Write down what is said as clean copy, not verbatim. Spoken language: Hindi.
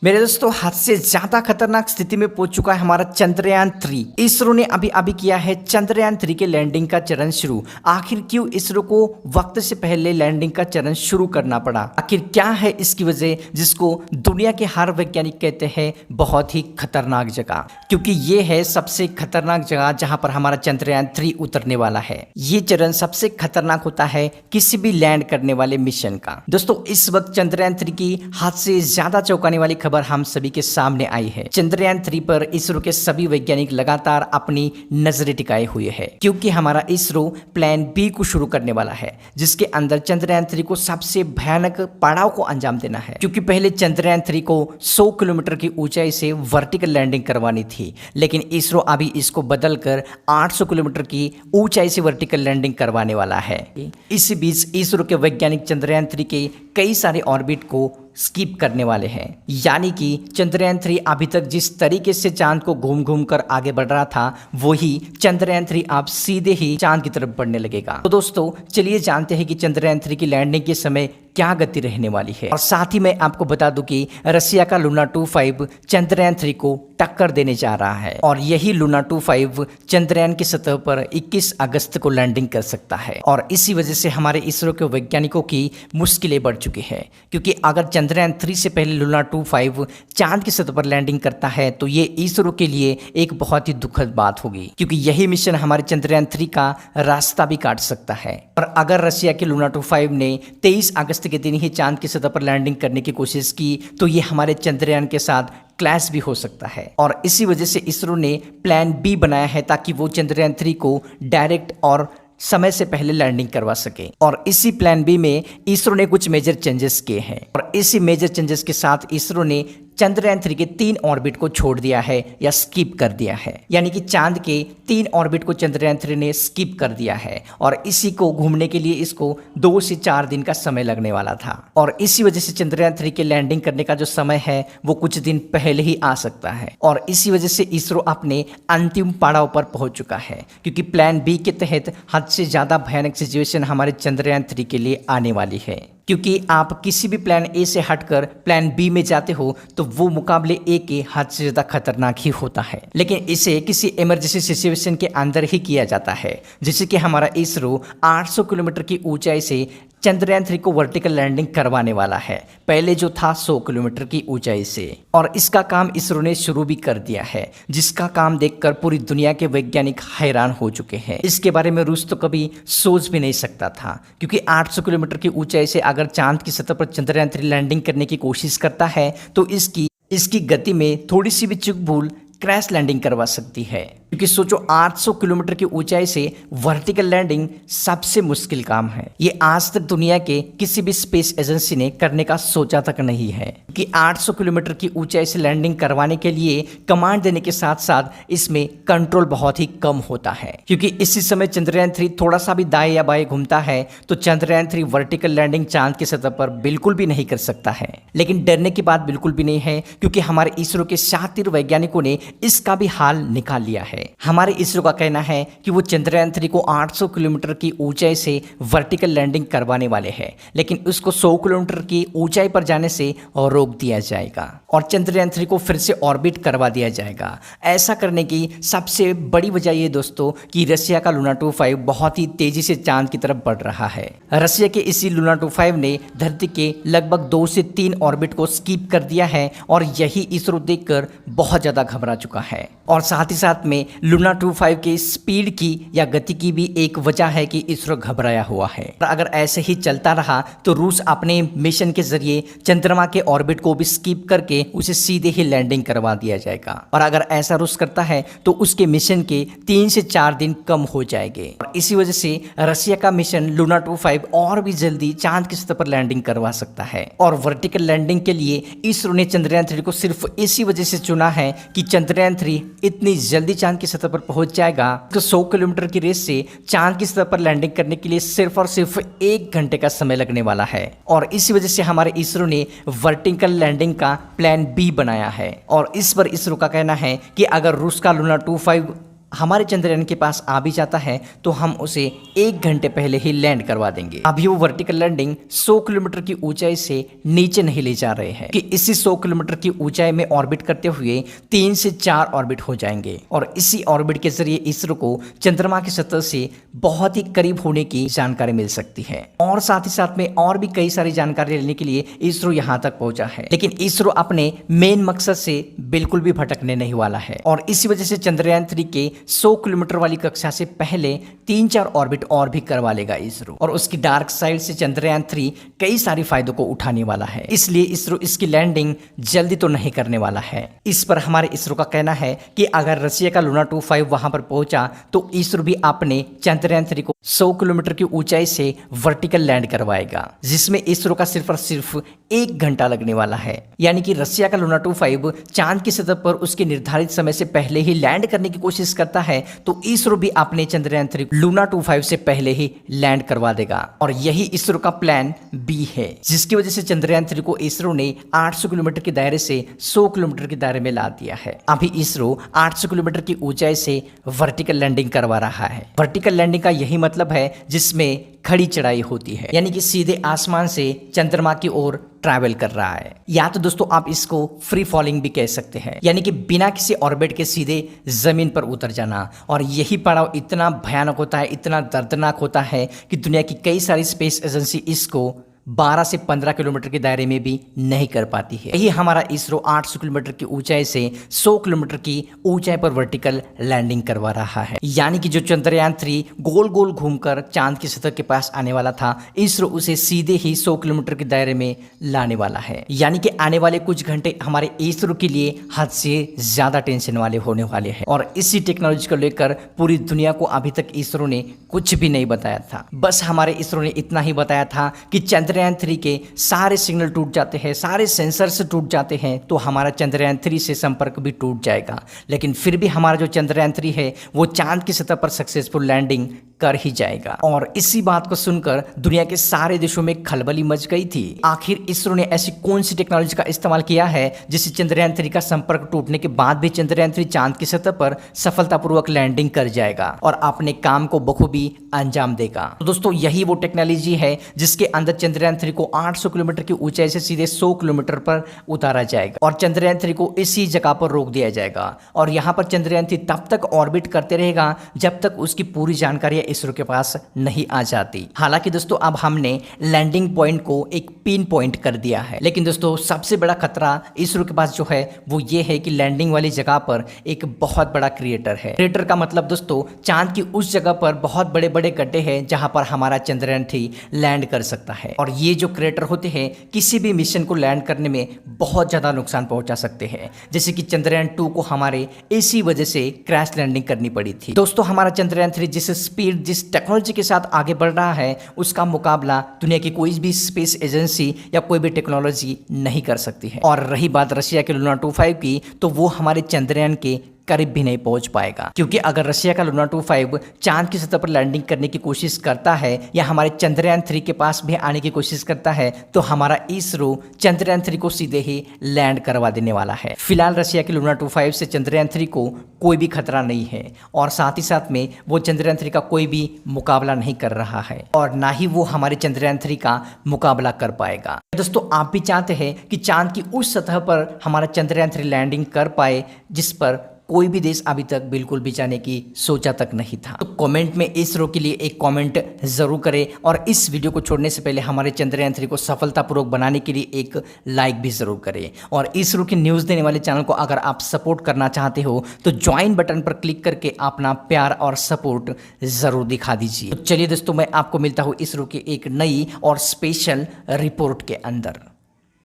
मेरे दोस्तों, हद से ज्यादा खतरनाक स्थिति में पहुंच चुका है हमारा चंद्रयान 3। इसरो ने अभी अभी किया है चंद्रयान 3 के लैंडिंग का चरण शुरू। आखिर क्यों इसरो को वक्त से पहले लैंडिंग का चरण शुरू करना पड़ा? आखिर क्या है इसकी वजह जिसको दुनिया के हर वैज्ञानिक कहते हैं बहुत ही खतरनाक जगह? क्योंकि ये है सबसे खतरनाक जगह जहां पर हमारा चंद्रयान 3 उतरने वाला है। ये चरण सबसे खतरनाक होता है किसी भी लैंड करने वाले मिशन का। दोस्तों, इस वक्त चंद्रयान 3 की हद से ज्यादा चौंकाने वाली खबर हम सभी के सामने आई है। चंद्रयान 3 पर इसरो के सभी वैज्ञानिक लगातार अपनी नजरें टिकाए हुए हैं, क्योंकि हमारा इसरो प्लान बी को शुरू करने वाला है, जिसके अंदर चंद्रयान 3 को सबसे भयानक पड़ाव को अंजाम देना है। क्योंकि पहले चंद्रयान 3 को 100 किलोमीटर की ऊंचाई से वर्टिकल लैंडिंग करवानी थी, लेकिन इसरो अभी इसको बदलकर 800 किलोमीटर की ऊंचाई से वर्टिकल लैंडिंग करवाने वाला है। इसी बीच इसरो के वैज्ञानिक चंद्रयान 3 के कई सारे ऑर्बिट को स्किप करने वाले हैं। यानी कि चंद्रयान 3 अभी तक जिस तरीके से चांद को घूम घूम कर आगे बढ़ रहा था, वही चंद्रयान 3 अब सीधे ही चांद की तरफ बढ़ने लगेगा। तो दोस्तों, चलिए जानते हैं कि चंद्रयान 3 की लैंडिंग के समय क्या गति रहने वाली है। और साथ ही मैं आपको बता दूं कि रसिया का लूना 25 चंद्रयान 3 को टक्कर देने जा रहा है, और यही लूना 25 चंद्रयान की सतह पर 21 अगस्त को लैंडिंग कर सकता है। और इसी वजह से हमारे इसरो के वैज्ञानिकों की मुश्किलें बढ़ चुकी है, क्योंकि अगर चंद्रयान 3 से पहले लूना 25 चांद की सतह पर लैंडिंग करता है तो ये इसरो के लिए एक बहुत ही दुखद बात होगी, क्योंकि यही मिशन हमारे चंद्रयान 3 का रास्ता भी काट सकता है। और अगर रसिया के लूना 25 ने 23 अगस्त के दिन ही चांद की सतह पर लैंडिंग करने की कोशिश की, तो ये हमारे चंद्रयान के साथ क्लैश भी हो सकता है। और इसी वजह से इसरो ने प्लान बी बनाया है, ताकि वो चंद्रयान 3 को डायरेक्ट और समय से पहले लैंडिंग करवा सके। और इसी प्लान बी में इसरो ने कुछ मेजर चेंजेस किए हैं, और इसी मेजर चेंजेस के साथ इसरो ने चंद्रयान 3 के 3 ऑर्बिट को छोड़ दिया है या स्किप कर दिया है। यानी कि चांद के 3 ऑर्बिट को चंद्रयान 3 ने स्किप कर दिया है, और इसी को घूमने के लिए इसको 2 से 4 दिन का समय लगने वाला था। और इसी वजह से चंद्रयान 3 के लैंडिंग करने का जो समय है वो कुछ दिन पहले ही आ सकता है। और इसी वजह से इसरो अपने अंतिम पड़ाव पर पहुंच चुका है, क्योंकि प्लान बी के तहत हद से ज्यादा भयानक सिचुएशन हमारे चंद्रयान 3 के लिए आने वाली है। क्योंकि आप किसी भी प्लान ए से हटकर प्लान बी में जाते हो तो वो मुकाबले ए के हद से ज़्यादा खतरनाक ही होता है, लेकिन इसे किसी इमरजेंसी सिचुएशन के अंदर ही किया जाता है। जैसे कि हमारा इसरो 800 किलोमीटर की ऊंचाई से चंद्रयान 3 को वर्टिकल लैंडिंग करवाने वाला है, पहले जो था 100 किलोमीटर की ऊंचाई से। और इसका काम इसरो ने शुरू भी कर दिया है, जिसका काम देखकर पूरी दुनिया के वैज्ञानिक हैरान हो चुके हैं। इसके बारे में रूस तो कभी सोच भी नहीं सकता था, क्योंकि 800 किलोमीटर की ऊंचाई से अगर चांद की सतह पर चंद्रयान 3 लैंडिंग करने की कोशिश करता है तो इसकी गति में थोड़ी सी भी चूक भूल क्रैश लैंडिंग करवा सकती है। क्योंकि सोचो, 800 किलोमीटर की ऊंचाई से वर्टिकल लैंडिंग सबसे मुश्किल काम है। ये आज तक दुनिया के किसी भी स्पेस एजेंसी ने करने का सोचा तक नहीं है, कि 800 किलोमीटर की ऊंचाई से लैंडिंग करवाने के लिए कमांड देने के साथ साथ इसमें कंट्रोल बहुत ही कम होता है। क्योंकि इसी समय चंद्रयान 3 थोड़ा सा भी दाएं या बाएं घूमता है तो चंद्रयान 3 वर्टिकल लैंडिंग चांद की सतह पर बिल्कुल भी नहीं कर सकता है। लेकिन डरने की बात बिल्कुल भी नहीं है, क्योंकि हमारे इसरो के शातिर वैज्ञानिकों ने इसका भी हाल निकाल लिया है। हमारे इसरो का कहना है कि वो चंद्रयान 3 को 800 किलोमीटर की ऊंचाई से वर्टिकल लैंडिंग करवाने वाले हैं, लेकिन उसको 100 किलोमीटर की ऊंचाई पर जाने से और रोक दिया जाएगा, और चंद्रयान 3 को फिर से ऑर्बिट करवा दिया जाएगा। ऐसा करने की सबसे बड़ी वजह ये दोस्तों कि रसिया का लूना 25 बहुत ही तेजी से चांद की तरफ बढ़ रहा है। रसिया के इसी लूना 25 ने धरती के लगभग 2 से 3 ऑर्बिट को स्किप कर दिया है, और यही इसरो देखकर बहुत ज्यादा घबरा चुका है। और साथ ही साथ में लूना 25 की स्पीड की या गति की भी एक वजह है कि इसरो घबराया हुआ है। अगर ऐसे ही चलता रहा तो रूस अपने मिशन के जरिए चंद्रमा के ऑर्बिट को भी स्किप करके उसे सीधे ही लैंडिंग करवा दिया जाएगा। और अगर ऐसा रूस करता है तो उसके मिशन के 3 से 4 दिन कम हो जाएंगे। और इसी वजह से रसिया का मिशन लूना 25 और भी जल्दी चांद की सतह पर लैंडिंग करवा सकता है। और वर्टिकल लैंडिंग के लिए इसरो ने चंद्रयान 3 को सिर्फ इसी वजह से चुना है कि चंद्रयान 3 इतनी जल्दी चांद की सतह पर पहुंच जाएगा तो 100 किलोमीटर की रेस से चांद की सतह पर लैंडिंग करने के लिए सिर्फ और सिर्फ 1 घंटे का समय लगने वाला है। और इसी वजह से हमारे इसरो ने वर्टिकल लैंडिंग का प्लान बी बनाया है। और इस पर इसरो का कहना है कि अगर रूस का लूना 25 हमारे चंद्रयान के पास आ भी जाता है तो हम उसे 1 घंटे पहले ही लैंड करवा देंगे। अभी वो वर्टिकल लैंडिंग 100 किलोमीटर की ऊंचाई से नीचे नहीं ले जा रहे हैं कि इसी 100 किलोमीटर की ऊंचाई में ऑर्बिट करते हुए 3 से 4 ऑर्बिट हो जाएंगे और इसी ऑर्बिट के जरिए इसरो को चंद्रमा की सतह से बहुत ही करीब होने की जानकारी मिल सकती है और साथ ही साथ में और भी कई सारी जानकारी लेने के लिए इसरो यहाँ तक पहुंचा है। लेकिन इसरो अपने मेन मकसद से बिल्कुल भी भटकने नहीं वाला है और इसी वजह से चंद्रयान 3 के 100 किलोमीटर वाली कक्षा से पहले 3-4 ऑर्बिट और भी करवा लेगा इसरो और उसकी डार्क साइड से चंद्रयान 3 कई सारे फायदों को उठाने वाला है। इसलिए इसरो इसकी लैंडिंग जल्दी तो नहीं करने वाला है। इस पर हमारे इसरो का कहना है कि अगर रसिया का लूना 25 वहां पर पहुंचा तो इसरो भी अपने चंद्रयान 3 को 100 किलोमीटर की ऊंचाई से वर्टिकल लैंड करवाएगा, जिसमें इसरो का सिर्फ और सिर्फ 1 घंटा लगने वाला है। यानी कि रसिया का लूना 25 चांद की सतह पर उसके निर्धारित समय से पहले ही लैंड करने की कोशिश करता है तो इसरो भी अपने चंद्रयान 3 लूना 25 से पहले ही लैंड करवा देगा और यही इसरो का प्लान बी है, जिसकी वजह से चंद्रयान 3 को इसरो ने 800 किलोमीटर के दायरे से 100 किलोमीटर के दायरे में ला दिया है। अभी इसरो 800 किलोमीटर की ऊंचाई से वर्टिकल लैंडिंग करवा रहा है। वर्टिकल लैंडिंग का यही मतलब है जिसमें खड़ी चढ़ाई होती है, यानी कि सीधे आसमान से चंद्रमा की ओर ट्रैवल कर रहा है, या तो दोस्तों आप इसको फ्री फॉलिंग भी कह सकते हैं, यानी कि बिना किसी ऑर्बिट के सीधे जमीन पर उतर जाना। और यही पड़ाव इतना भयानक होता है, इतना दर्दनाक होता है कि दुनिया की कई सारी स्पेस एजेंसी इसको 12 से 15 किलोमीटर के दायरे में भी नहीं कर पाती है। यही हमारा इसरो 800 किलोमीटर की ऊंचाई से 100 किलोमीटर की ऊंचाई पर वर्टिकल लैंडिंग करवा रहा है। यानी कि जो चंद्रयान 3 गोल गोल घूमकर चांद की सतह के पास आने वाला था, इसरो उसे सीधे ही 100 किलोमीटर के दायरे में लाने वाला है। यानी कि आने वाले कुछ घंटे हमारे इसरो के लिए हद से ज्यादा टेंशन वाले होने वाले हैं और इसी टेक्नोलॉजी को लेकर पूरी दुनिया को अभी तक इसरो ने कुछ भी नहीं बताया था। बस हमारे इसरो ने इतना ही बताया था कि चंद्रयान 3 के सारे सिग्नल टूट जाते हैं, सारे सेंसर्स टूट जाते हैं तो हमारा चंद्रयान 3 से संपर्क भी टूट जाएगा। लेकिन फिर भी हमारा जो चंद्रयान 3 है वो चांद की सतह पर सक्सेसफुल लैंडिंग कर ही जाएगा। और इसी बात को सुनकर दुनिया के सारे देशों में खलबली मच गई थी। आखिर इसरो ने ऐसी कौन सी टेक्नोलॉजी का इस्तेमाल किया है जिससे चंद्रयान 3 का संपर्क टूटने के बाद भी चंद्रयान 3 चांद की सतह पर सफलतापूर्वक लैंडिंग कर जाएगा और अपने काम को बखूबी अंजाम देगा। तो दोस्तों यही वो टेक्नोलॉजी है जिसके अंदर चंद्रयान 3 को 800 किलोमीटर की ऊंचाई से सीधे 100 किलोमीटर पर उतारा जाएगा और चंद्रयान 3 को इसी जगह पर रोक दिया जाएगा और यहाँ पर चंद्रयान 3 तब तक ऑर्बिट करते रहेगा जब तक उसकी पूरी जानकारी इसरो के पास नहीं आ जाती। हालांकि दोस्तों अब हमने लैंडिंग पॉइंट को एक पिन पॉइंट कर दिया है, लेकिन दोस्तों सबसे बड़ा खतरा इसरो के पास जो है वो ये है कि लैंडिंग वाली जगह पर एक बहुत बड़ा क्रिएटर है। क्रिएटर का मतलब दोस्तों चांद की उस जगह पर बहुत बड़े बड़े गड्ढे हैं जहां पर हमारा चंद्रयान 3 लैंड कर सकता है और ये जो क्रिएटर होते हैं किसी भी मिशन को लैंड करने में बहुत ज्यादा नुकसान पहुंचा सकते हैं। जैसे कि चंद्रयान 2 को हमारे इसी वजह से क्रैश लैंडिंग करनी पड़ी थी। दोस्तों हमारा चंद्रयान 3 जिस स्पीड जिस टेक्नोलॉजी के साथ आगे बढ़ रहा है उसका मुकाबला दुनिया की कोई भी स्पेस एजेंसी या कोई भी टेक्नोलॉजी नहीं कर सकती है। और रही बात रशिया के लूना 25 की, तो वो हमारे चंद्रयान के करीब भी नहीं पहुंच पाएगा, क्योंकि अगर रशिया का लूना 25 चांद की सतह पर लैंडिंग करने की कोशिश करता है या हमारे चंद्रयान 3 के पास भी आने की कोशिश करता है तो हमारा इसरो चंद्रयान 3 को सीधे ही लैंड करवा देने वाला है। फिलहाल रशिया के लूना 25 से चंद्रयान 3 को कोई भी खतरा नहीं है और साथ ही साथ में वो चंद्रयान 3 का कोई भी मुकाबला नहीं कर रहा है और ना ही वो हमारे चंद्रयान 3 का मुकाबला कर पाएगा। दोस्तों आप भी चाहते हैं कि चांद की उस सतह पर हमारा चंद्रयान 3 लैंडिंग कर पाए जिस पर कोई भी देश अभी तक बिल्कुल भी जाने की सोचा तक नहीं था। तो कमेंट में इसरो के लिए एक कमेंट जरूर करें और इस वीडियो को छोड़ने से पहले हमारे चंद्रयान 3 को सफलतापूर्वक बनाने के लिए एक लाइक भी जरूर करें। और इसरो की न्यूज़ देने वाले चैनल को अगर आप सपोर्ट करना चाहते हो तो ज्वाइन बटन पर क्लिक करके अपना प्यार और सपोर्ट जरूर दिखा दीजिए। तो चलिए दोस्तों मैं आपको मिलता हूँ इसरो की एक नई और स्पेशल रिपोर्ट के अंदर।